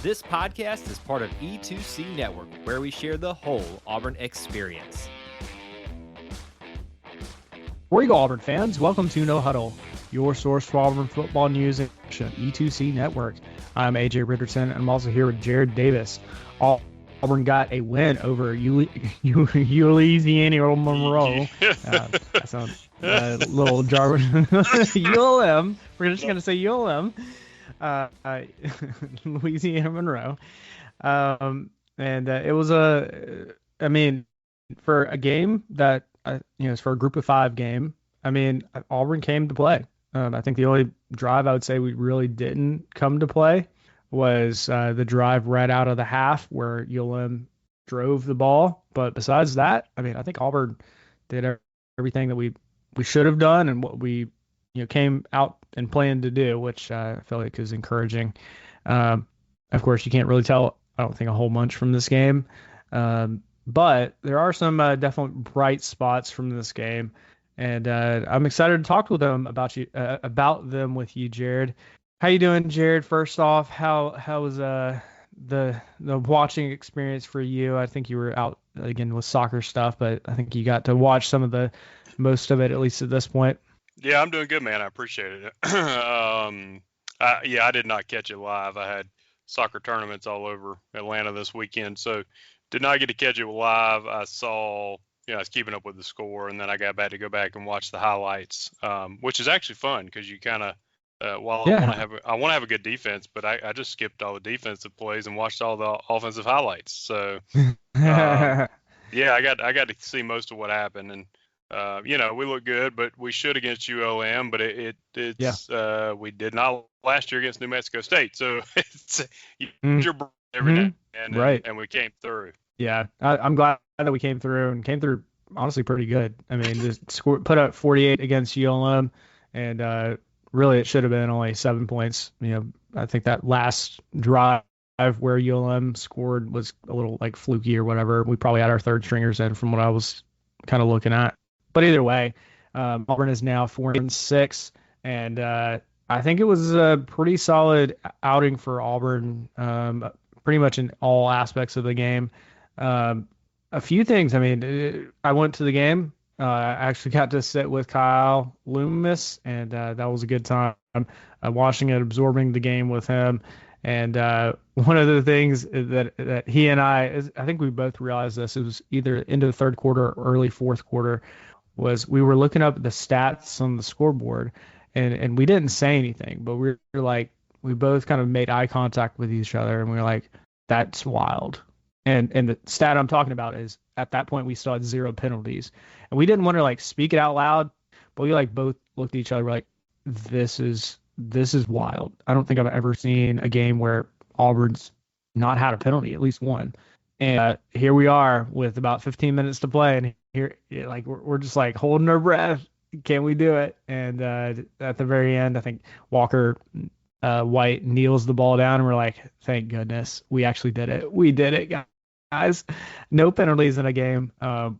This podcast is part of E2C Network, where we share the whole Auburn experience. War Eagle Auburn fans, welcome to No Huddle, your source for Auburn football news and E2C Network. I'm AJ Richardson, and I'm also here with Jared Davis. Auburn got a win over Louisiana-Monroe. That sounds a little jargon. ULM. We're just going to say ULM. Louisiana-Monroe. It was for a game that, it's for a group of five game. Auburn came to play. I think the only drive I would say we really didn't come to play was the drive right out of the half where ULM drove the ball. But besides that, I think Auburn did everything that we should have done and what we came out and planned to do, which I feel like is encouraging. Of course, you can't really tell, I don't think, a whole bunch from this game. But there are some definite bright spots from this game. And I'm excited to talk with them about them with you, Jared. How you doing, Jared? First off, how was the watching experience for you? I think you were out again with soccer stuff, but I think you got to watch some of the most of it, at least at this point. Yeah, I'm doing good, man. I appreciate it. I did not catch it live. I had soccer tournaments all over Atlanta this weekend, so did not get to catch it live. I saw, I was keeping up with the score, and then I got back to go back and watch the highlights, which is actually fun because you kind of, I want to have a good defense, but I just skipped all the defensive plays and watched all the offensive highlights. So, I got to see most of what happened, and we look good, but we should against ULM, but we did not last year against New Mexico State. So it's your every day, and we came through. Yeah, I'm glad that we came through honestly pretty good. Just put up 48 against ULM, and really it should have been only 7 points. I think that last drive where ULM scored was a little like fluky or whatever. We probably had our third stringers in from what I was kind of looking at. But either way, Auburn is now 4-6, and I think it was a pretty solid outing for Auburn, pretty much in all aspects of the game. A few things. I went to the game. I actually got to sit with Kyle Loomis, and that was a good time watching it, absorbing the game with him. And one of the things that he and I think we both realized this, it was either into the third quarter or early fourth quarter, was we were looking up the stats on the scoreboard, and we didn't say anything, but we were like, we both kind of made eye contact with each other, and we were like, that's wild. And the stat I'm talking about is at that point we still had 0 penalties, and we didn't want to speak it out loud, but we both looked at each other like, this is wild. I don't think I've ever seen a game where Auburn's not had a penalty, at least one. And here we are with about 15 minutes to play, and here we're just holding our breath. Can we do it? And at the very end, I think Walker White kneels the ball down, and we're like, thank goodness, we actually did it. We did it, guys. No penalties in a game,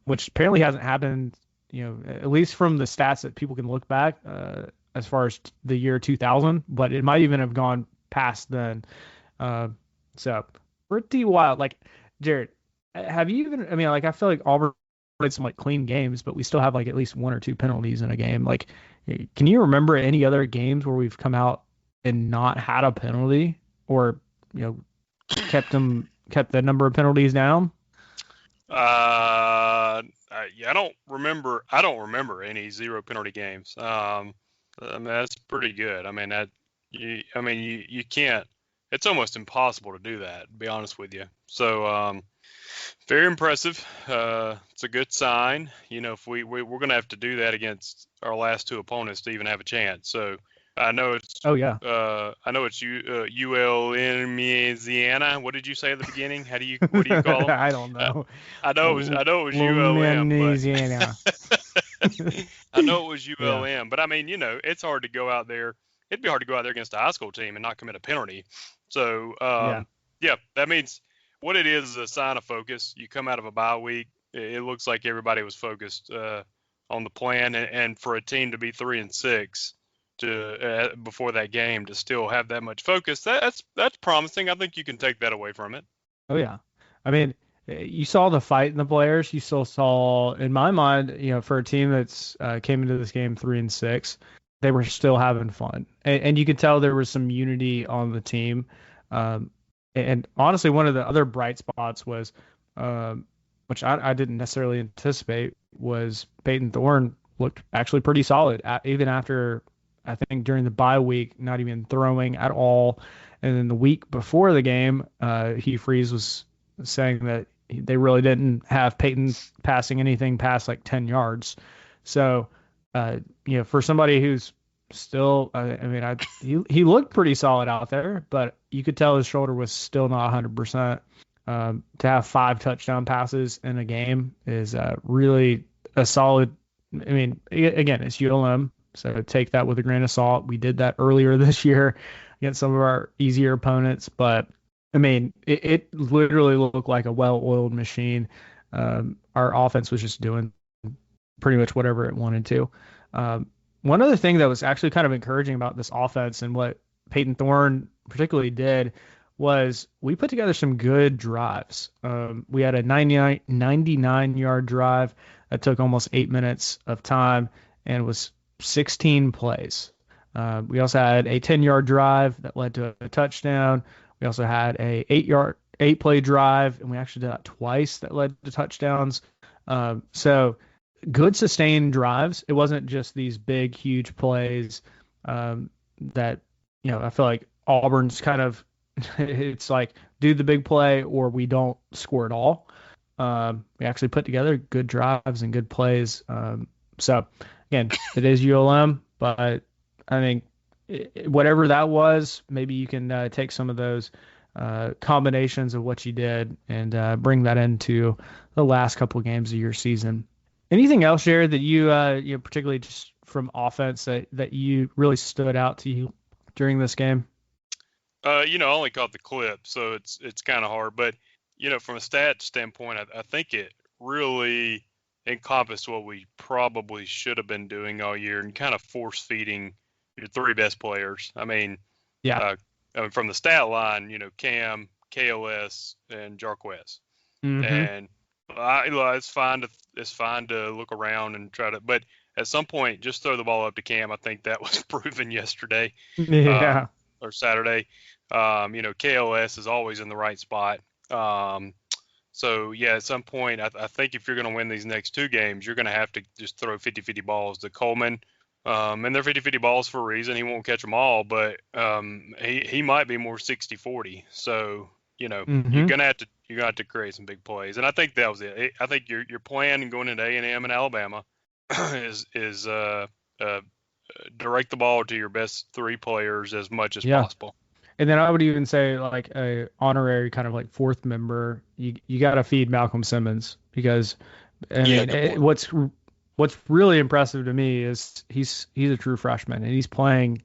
which apparently hasn't happened, at least from the stats that people can look back as far as the year 2000, but it might even have gone past then. So pretty wild. Jared, have you even, I feel like Auburn played some clean games, but we still have at least 1 or 2 penalties in a game. Can you remember any other games where we've come out and not had a penalty, or kept the number of penalties down? I don't remember any 0 penalty games. That's pretty good. You can't. It's almost impossible to do that, to be honest with you. So very impressive. It's a good sign. If we're going to have to do that against our last 2 opponents to even have a chance. So I know it's. Oh yeah. I know it's ULM Louisiana. What did you say at the beginning? What do you call them? I don't know. I know it was ULM. Louisiana. I know it was ULM, Yeah. but it's hard to go out there. It'd be hard to go out there against a high school team and not commit a penalty. So, that means what it is a sign of focus. You come out of a bye week. It looks like everybody was focused on the plan, and for a team to be 3-6, to before that game to still have that much focus. That's promising. I think you can take that away from it. Oh yeah, I mean, you saw the fight in the players. You still saw, in my mind, for a team that's came into this game 3-6, they were still having fun, and you could tell there was some unity on the team. And honestly, one of the other bright spots was, which I didn't necessarily anticipate, was Peyton Thorne looked actually pretty solid, even after, I think, during the bye week, not even throwing at all. And then the week before the game, Hugh Freeze was saying that they really didn't have Peyton passing anything past like 10 yards. So, for somebody who's still, he looked pretty solid out there, but you could tell his shoulder was still not 100%. To have 5 touchdown passes in a game is really a solid. I mean, again, it's ULM, so take that with a grain of salt. We did that earlier this year against some of our easier opponents, but I mean, it literally looked like a well-oiled machine. Our offense was just doing pretty much whatever it wanted to. One other thing that was actually kind of encouraging about this offense and what Peyton Thorne particularly did was we put together some good drives. We had a 99-yard drive that took almost 8 minutes of time and was 16 plays. We also had a 10-yard drive that led to a touchdown. We also had a 8-play drive, and we actually did that twice that led to touchdowns. So good sustained drives. It wasn't just these big, huge plays that, I feel like Auburn's kind of, it's like do the big play or we don't score at all. We actually put together good drives and good plays. So again, it is ULM, but I think whatever that was, maybe you can take some of those combinations of what you did and bring that into the last couple of games of your season. Anything else, Jared, that you particularly just from offense that you really stood out to you during this game? I only caught the clip, so it's kind of hard. But from a stat standpoint, I think it really encompassed what we probably should have been doing all year and kind of force feeding your 3 best players. I mean, yeah. From the stat line, Cam, KOS, and Jarquez. Mm-hmm. And it's fine to look around and try to, but at some point, just throw the ball up to Cam. I think that was proven yesterday. Yeah. Or Saturday. KOS is always in the right spot. So yeah, at some point, I think if you're going to win these next 2 games, you're going to have to just throw 50-50 balls to Coleman. And they're 50-50 balls for a reason. He won't catch them all, but he might be more 60-40. So, Mm-hmm. you're gonna have to create some big plays. And I think that was it. I think your plan going into A&M and Alabama is direct the ball to your best 3 players as much as possible. And then I would even say, like, a honorary kind of like 4th member, you got to feed Malcolm Simmons, because what's really impressive to me is he's a true freshman and he's playing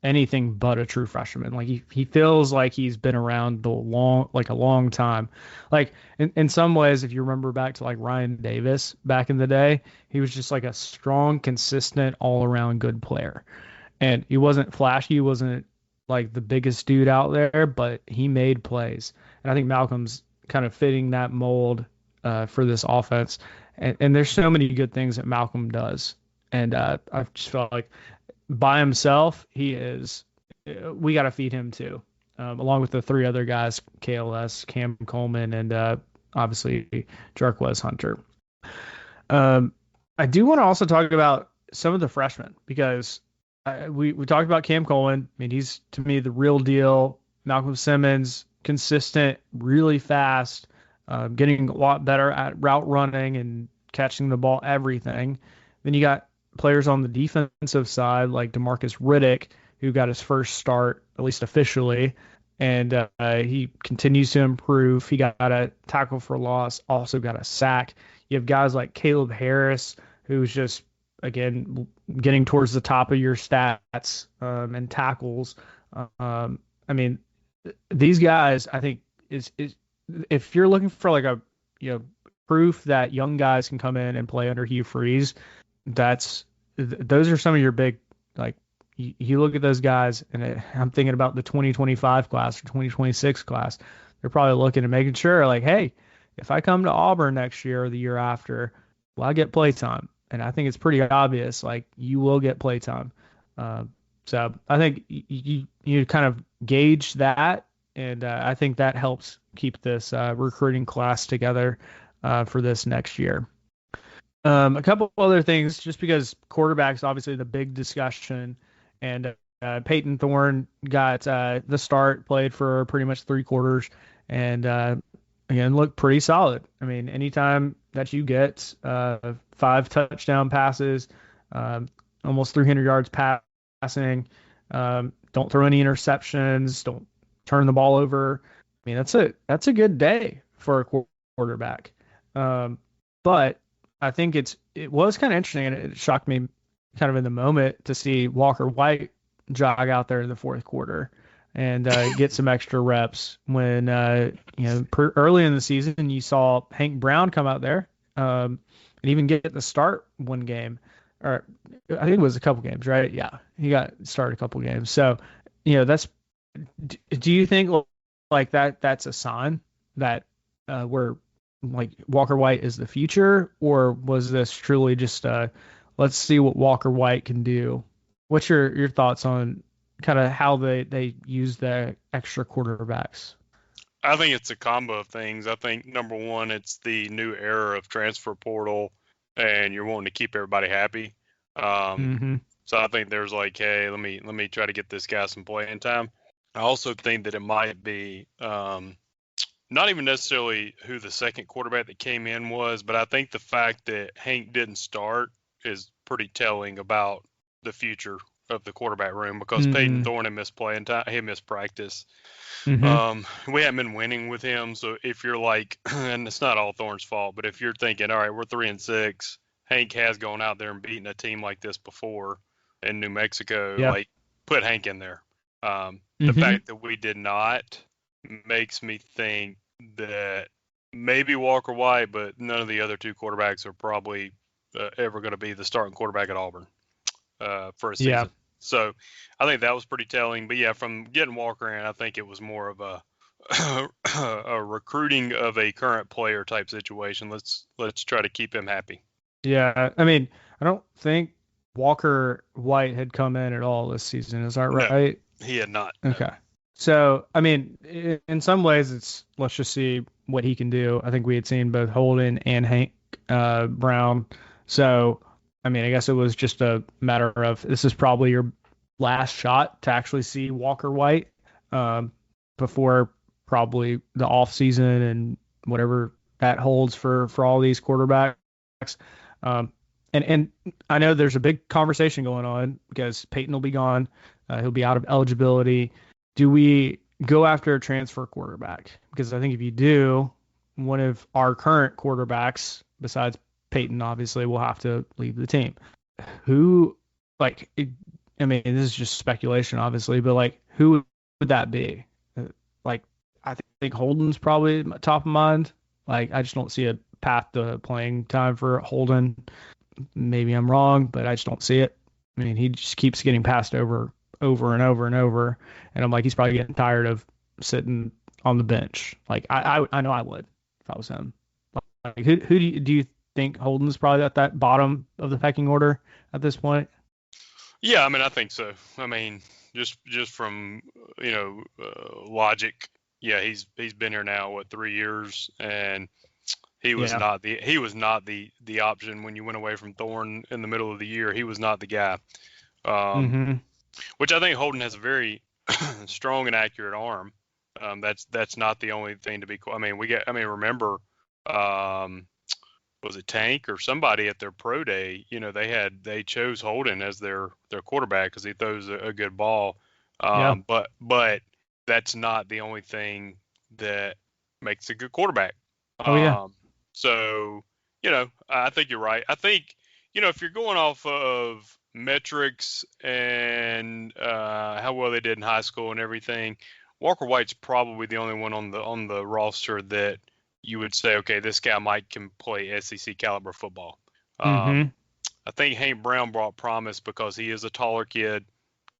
anything but a true freshman. Like he feels like he's been around a long time. Like in some ways, if you remember back to like Ryan Davis back in the day, he was just like a strong, consistent, all around good player. And he wasn't flashy. He wasn't like the biggest dude out there, but he made plays. And I think Malcolm's kind of fitting that mold for this offense. And there's so many good things that Malcolm does. And I just felt like by himself, we got to feed him too, along with the 3 other guys, KLS, Cam Coleman, and obviously Jarquez Hunter. I do want to also talk about some of the freshmen, because we talked about Cam Coleman. I mean, he's, to me, the real deal. Malcolm Simmons, consistent, really fast, getting a lot better at route running and catching the ball, everything. Then you got players on the defensive side like DeMarcus Riddick, who got his first start, at least officially, and he continues to improve. He got a tackle for loss, also got a sack. You have guys like Caleb Harris, who's just, again, getting towards the top of your stats and tackles. I mean, these guys, I think, is if you're looking for like a proof that young guys can come in and play under Hugh Freeze, those are some of your big like you look at those guys, and I'm thinking about the 2025 class or 2026 class. They're probably looking and making sure, like, hey, if I come to Auburn next year or the year after, will I get play time? And I think it's pretty obvious, like, you will get play time. Uh, so I think you kind of gauge that, and I think that helps keep this recruiting class together for this next year. A couple other things, just because quarterback's obviously the big discussion, and Peyton Thorne got the start, played for pretty much 3 quarters, and again looked pretty solid. I mean, anytime that you get 5 touchdown passes, almost 300 yards passing, don't throw any interceptions, don't turn the ball over. I mean, that's a good day for a quarterback. But I think it was kind of interesting, and it shocked me kind of in the moment to see Walker White jog out there in the fourth quarter and get some extra reps when early in the season you saw Hank Brown come out there and even get the start one game, or I think it was a couple games, right? Yeah, he got started a couple games. So that's. Do you think like that's a sign that we're like Walker White is the future, or was this truly just let's see what Walker White can do? What's your thoughts on kind of how they use the extra quarterbacks? I think it's a combo of things. I think number one, it's the new era of transfer portal, and you're wanting to keep everybody happy. So I think there's like, hey, let me try to get this guy some playing time. I also think that it might be not even necessarily who the second quarterback that came in was, but I think the fact that Hank didn't start is pretty telling about the future of the quarterback room, because Peyton Thorne had missed playing time, he missed practice. We haven't been winning with him, so if you're like, and it's not all Thorne's fault, but if you're thinking, all right, we're 3-6, Hank has gone out there and beaten a team like this before in New Mexico, like put Hank in there. The fact that we did not makes me think that maybe Walker White, but none of the other 2 quarterbacks are probably ever going to be the starting quarterback at Auburn for a season. Yeah. So I think that was pretty telling. But yeah, from getting Walker in, I think it was more of a recruiting of a current player type situation. Let's try to keep him happy. Yeah, I mean, I don't think Walker White had come in at all this season. Is that right? No, he had not. Okay. So, I mean, in some ways, it's let's just see what he can do. I think we had seen both Holden and Hank Brown. So, I mean, I guess it was just a matter of this is probably your last shot to actually see Walker White before probably the off season and whatever that holds for all these quarterbacks. And I know there's a big conversation going on because Peyton will be gone. He'll be out of eligibility. Do we go after a transfer quarterback? Because I think if you do, one of our current quarterbacks, besides Peyton, obviously, will have to leave the team. Who, like, I mean, this is just speculation, obviously, but, like, who would that be? Like, I think Holden's probably top of mind. Like, I just don't see a path to playing time for Holden. Maybe I'm wrong, but I just don't see it. I mean, he just keeps getting passed over and over and over, and I'm like, he's probably getting tired of sitting on the bench. Like, I know I would if I was him. Like, who do you think Holden's probably at that bottom of the pecking order at this point? Yeah, I mean, I think so. I mean, just from logic, yeah, he's been here now 3 years, and he was not the option when you went away from Thorne in the middle of the year. He was not the guy. Which I think Holden has a very strong and accurate arm. That's not the only thing to be. Remember, was it Tank or somebody at their pro day? They chose Holden as their quarterback because he throws a good ball. But that's not the only thing that makes a good quarterback. So I think you're right. I think if you're going off of metrics and how well they did in high school and everything, Walker White's probably the only one on the roster that you would say, okay, this guy can play SEC caliber football. I think Hank Brown brought promise because he is a taller kid,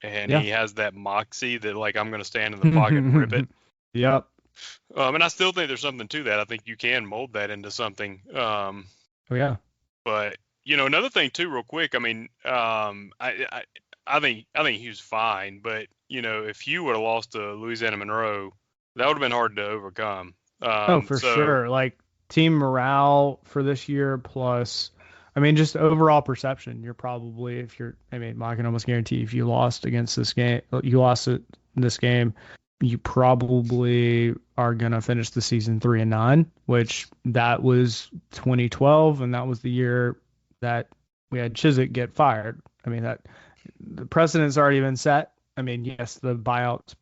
and Yeah. he has that moxie that, like, I'm going to stand in the pocket and rip it. Yep. And I still think there's something to that. I think you can mold that into something. Oh yeah. But another thing too, real quick. I mean, I think he was fine, but if you would have lost to Louisiana-Monroe, that would have been hard to overcome. Oh, for sure. Like team morale for this year, plus, I mean, just overall perception. You're probably, I can almost guarantee if you lost against this game, you lost it this game, you probably are gonna finish the season 3-9, which that was 2012, and that was the year that we had Chiswick get fired. I mean, that the precedent's already been set. I mean, yes, the buyout's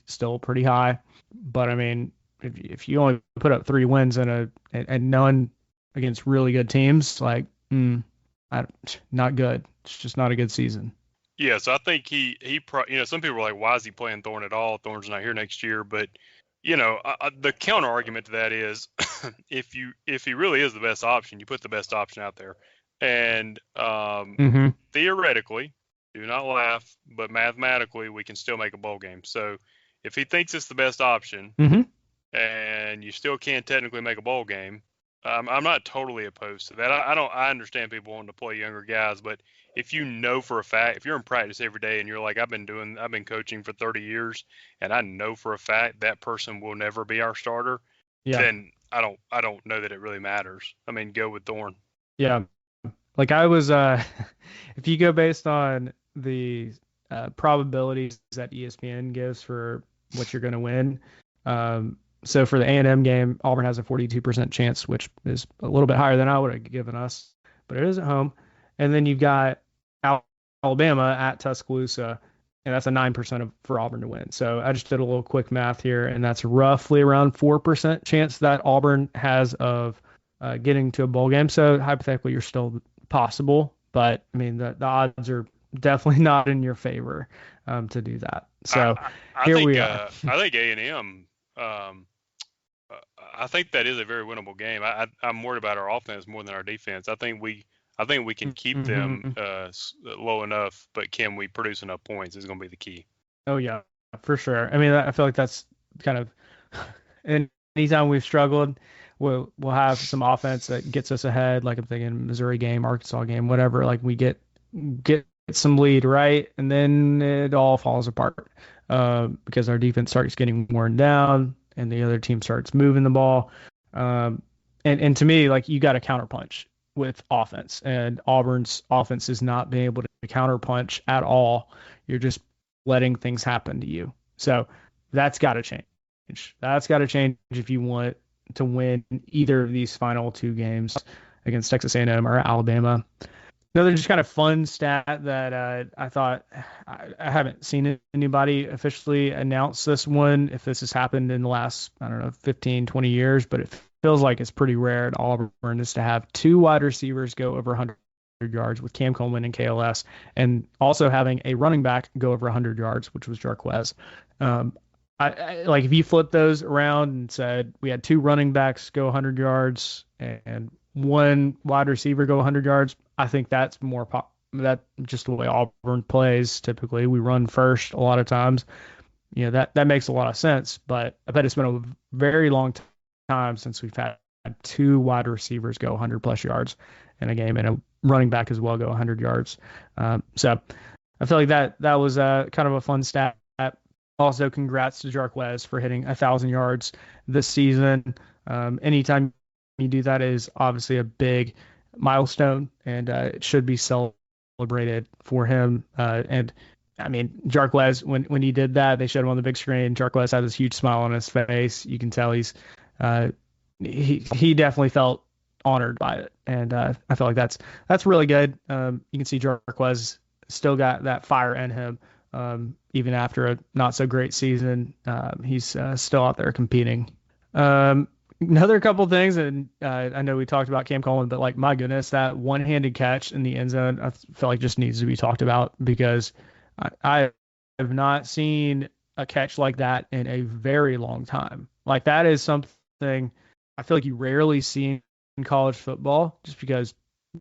still pretty high, but I mean, if you only put up 3 wins and none against really good teams, like, not good. It's just not a good season. Yeah, so I think some people are like, why is he playing Thorne at all? Thorne's not here next year, but the counter argument to that is, if he really is the best option, you put the best option out there, and theoretically, do not laugh, but mathematically, we can still make a bowl game. So if he thinks it's the best option, and you still can't technically make a bowl game, I'm not totally opposed to that. I understand people wanting to play younger guys, but if you know for a fact, if you're in practice every day and you're like, I've been coaching for 30 years, and I know for a fact that person will never be our starter, then I don't know that it really matters. I mean, go with Thorne. Yeah. Like I was, if you go based on the probabilities that ESPN gives for what you're going to win, so for the A&M game, Auburn has a 42% chance, which is a little bit higher than I would have given us, but it is at home. And then you've got Alabama at Tuscaloosa, and that's a 9% for Auburn to win. So I just did a little quick math here, and that's roughly around 4% chance that Auburn has of getting to a bowl game. So hypothetically, you're still possible, but I mean the odds are definitely not in your favor to do that. So here we are. I think A&M. I think that is a very winnable game. I'm worried about our offense more than our defense. I think we can keep them low enough, but can we produce enough points is going to be the key. Oh yeah, for sure. I mean, I feel like that's kind of, and anytime we've struggled, we'll have some offense that gets us ahead. Like I'm thinking Missouri game, Arkansas game, whatever. Like we get some lead, right, and then it all falls apart because our defense starts getting worn down and the other team starts moving the ball. And to me, like you got to counterpunch with offense, and Auburn's offense is not being able to counterpunch at all. You're just letting things happen to you. So that's got to change. That's got to change if you want to win either of these final 2 games against Texas A&M or Alabama. Another just kind of fun stat that I thought, I haven't seen anybody officially announce this one, if this has happened in the last, 15, 20 years, but it feels like it's pretty rare at Auburn is to have 2 wide receivers go over 100 yards with Cam Coleman and KLS, and also having a running back go over 100 yards, which was Jarquez. I like if you flip those around and said we had 2 running backs go 100 yards and 1 wide receiver go 100 yards, I think that's more that just the way Auburn plays. Typically, we run first a lot of times. That makes a lot of sense. But I bet it's been a very long time since we've had 2 wide receivers go 100 plus yards in a game, and a running back as well go 100 yards. So I feel like that was kind of a fun stat. Also, congrats to Jarquez for hitting 1,000 yards this season. Anytime you do that is obviously a big milestone, and it should be celebrated for him. And I mean, Jarquez, when he did that, they showed him on the big screen. Jarquez had this huge smile on his face. You can tell he definitely felt honored by it, and I feel like that's really good. You can see Jarquez still got that fire in him. Even after a not so great season, he's still out there competing. Another couple things, and I know we talked about Cam Coleman, but like, my goodness, that one-handed catch in the end zone, I feel like just needs to be talked about, because I have not seen a catch like that in a very long time. Like, that is something I feel like you rarely see in college football, just because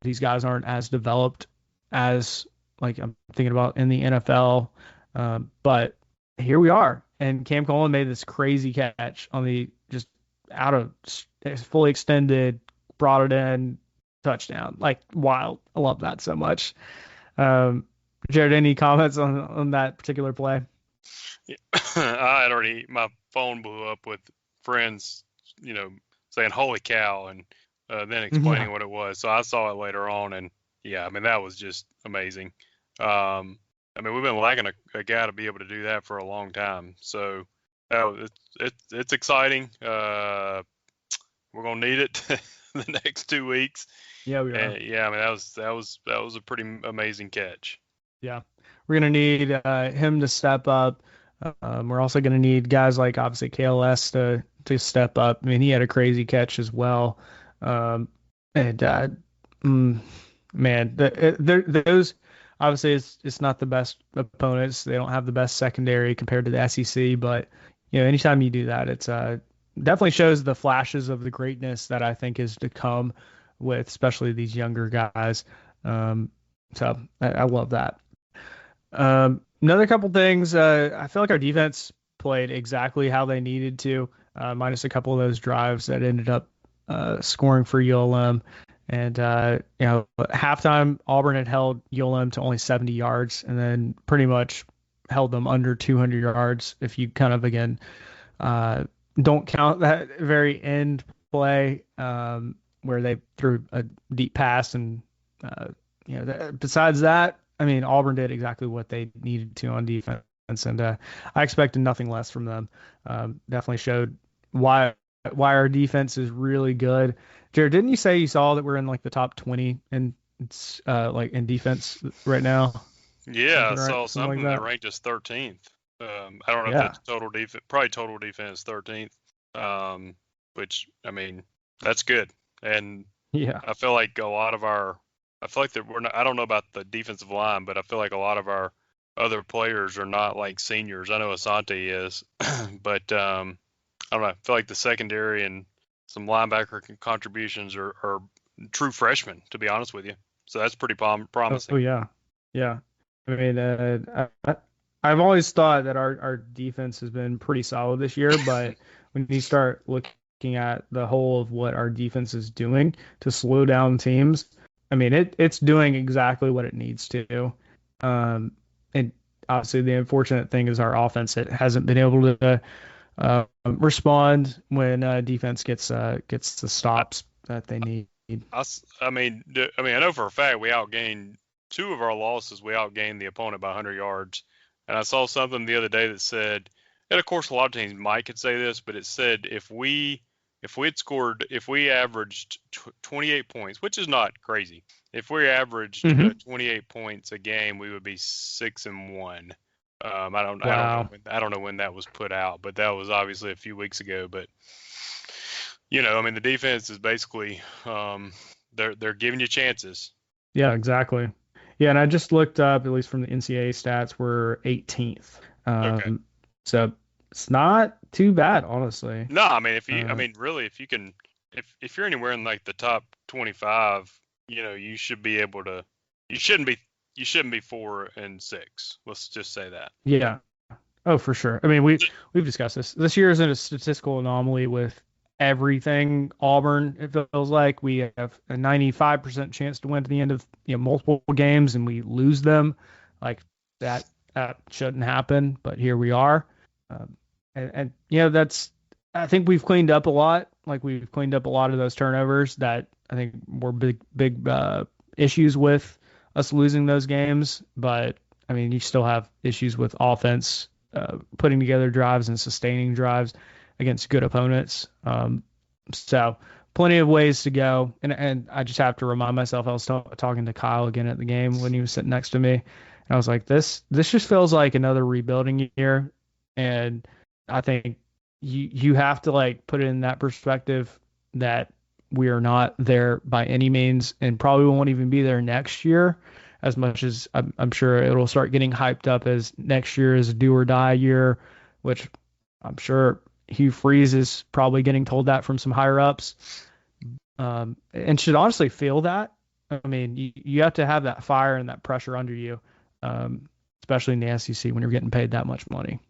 these guys aren't as developed as, like, I'm thinking about in the NFL. But here we are, and Cam Coleman made this crazy catch on the just out of fully extended, brought it in, touchdown. Like wild. I love that so much. Um, Jared, any comments on that particular play? Yeah. I had already, my phone blew up with friends, saying "Holy cow!" and then explaining what it was. So I saw it later on, and yeah, I mean that was just amazing. I mean, we've been lacking a guy to be able to do that for a long time. So it's exciting. We're gonna need it the next 2 weeks. Yeah, we are. Yeah, I mean that was a pretty amazing catch. Yeah, we're gonna need him to step up. We're also gonna need guys like obviously KLS to step up. I mean, he had a crazy catch as well. And man, those obviously it's not the best opponents. They don't have the best secondary compared to the SEC, but anytime you do that, it's definitely shows the flashes of the greatness that I think is to come with especially these younger guys. So I love that. Another couple things. I feel like our defense played exactly how they needed to, minus a couple of those drives that ended up scoring for ULM. And halftime, Auburn had held ULM to only 70 yards, and then pretty much held them under 200 yards. If you kind of again don't count that very end play where they threw a deep pass, and besides that, I mean, Auburn did exactly what they needed to on defense, and I expected nothing less from them. Definitely showed why our defense is really good. Jared, didn't you say you saw that we're in like the top 20 in like in defense right now? Yeah, I Something saw something like that ranked us 13th. I don't know if that's total defense, probably total defense 13th. Which I mean, that's good. And yeah, I feel like I feel like that we're not, I don't know about the defensive line, but I feel like a lot of our other players are not like seniors. I know Asante is, but I don't know. I feel like the secondary and some linebacker contributions are true freshmen, to be honest with you. So that's pretty promising. Oh yeah, yeah. I mean, I've always thought that our defense has been pretty solid this year, but when you start looking at the whole of what our defense is doing to slow down teams, I mean, it's doing exactly what it needs to. And obviously, the unfortunate thing is our offense. It hasn't been able to respond when defense gets the stops that they need. I mean, I know for a fact we outgained two of our losses. We outgained the opponent by 100 yards. And I saw something the other day that said, and of course, a lot of teams might could say this, but it said if we averaged 28 points, which is not crazy. If we averaged 28 points a game, we would be 6-1. I don't know when that was put out, but that was obviously a few weeks ago. But I mean, the defense is basically they're giving you chances. Yeah, exactly. Yeah, and I just looked up, at least from the NCAA stats, we're 18th. Okay. So it's not too bad, honestly. No, I mean, if you can, if you're anywhere in like the top 25, you should be able to. You shouldn't be 4-6. Let's just say that. Yeah. Oh, for sure. I mean, we've discussed this. This year isn't a statistical anomaly with everything Auburn. It feels like we have a 95% chance to win to the end of multiple games, and we lose them. Like that shouldn't happen, but here we are. And that's, I think we've cleaned up a lot. Like we've cleaned up a lot of those turnovers that I think were big issues with us losing those games. But I mean, you still have issues with offense, putting together drives and sustaining drives against good opponents. So plenty of ways to go. And I just have to remind myself, I was talking to Kyle again at the game when he was sitting next to me. And I was like, this just feels like another rebuilding year. And I think you have to like put it in that perspective that we are not there by any means, and probably won't even be there next year, as much as I'm sure it'll start getting hyped up as next year is a do or die year, which I'm sure Hugh Freeze is probably getting told that from some higher ups, and should honestly feel that. I mean, you have to have that fire and that pressure under you especially in the SEC when you're getting paid that much money.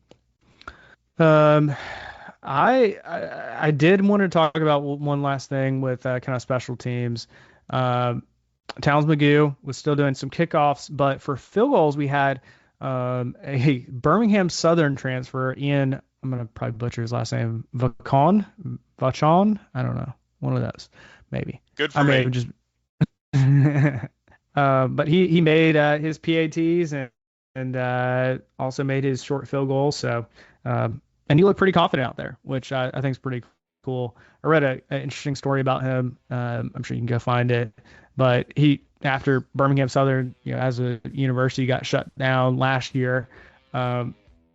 I did want to talk about one last thing with kind of special teams. Towns Magoo was still doing some kickoffs, but for field goals, we had a Birmingham Southern transfer in, I'm going to probably butcher his last name, Vachon? I don't know. One of those, maybe. Good for me. Just but he made his PATs and also made his short field goal. So, and he looked pretty confident out there, which I think is pretty cool. I read an interesting story about him. I'm sure you can go find it. But he, after Birmingham Southern, as a university, got shut down last year.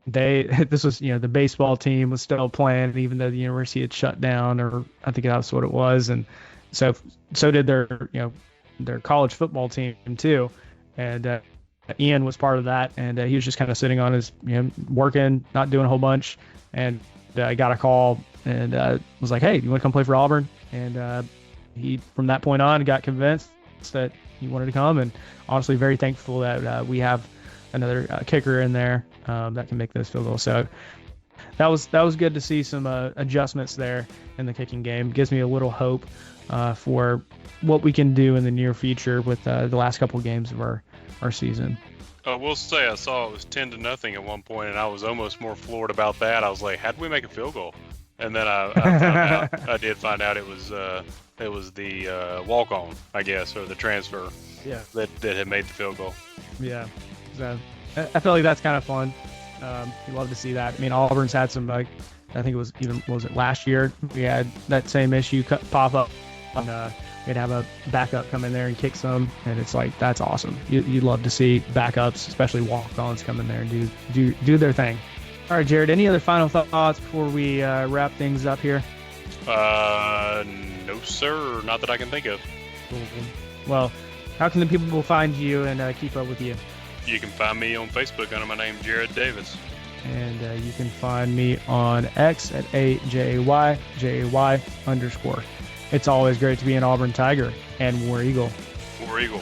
This was, the baseball team was still playing, even though the university had shut down, or I think that's what it was. And so did their college football team too. And Ian was part of that, and he was just kind of sitting on his, working, not doing a whole bunch. And I got a call and was like, "Hey, you want to come play for Auburn?" And he, from that point on, got convinced that he wanted to come. And honestly, very thankful that we have another kicker in there that can make those field goals. So that was good to see some adjustments there in the kicking game. Gives me a little hope for what we can do in the near future with the last couple of games of our season. I will say I saw it was 10-0 at one point, and I was almost more floored about that. I was like, "How did we make a field goal?" And then I did find out it was the walk-on, I guess, or the transfer. Yeah. That had made the field goal. Yeah. So I feel like that's kind of fun. You love to see that. I mean, Auburn's had some, I think it was last year? We had that same issue pop up. And, we'd have a backup come in there and kick some, and it's like, that's awesome. You'd love to see backups, especially walk-ons, come in there and do their thing. All right, Jared, any other final thoughts before we wrap things up here? No, sir. Not that I can think of. Cool. Well, how can the people find you and keep up with you? You can find me on Facebook under my name, Jared Davis. And you can find me on X at AJAY _. It's always great to be an Auburn Tiger and War Eagle. War Eagle.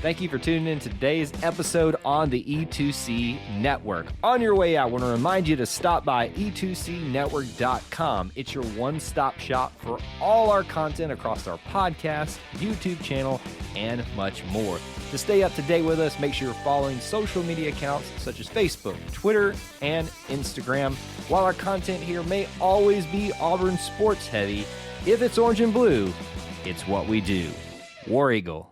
Thank you for tuning in to today's episode on the E2C Network. On your way out, I want to remind you to stop by e2cnetwork.com. It's your one-stop shop for all our content across our podcast, YouTube channel, and much more. To stay up to date with us, make sure you're following social media accounts such as Facebook, Twitter, and Instagram. While our content here may always be Auburn sports heavy, if it's orange and blue, it's what we do. War Eagle.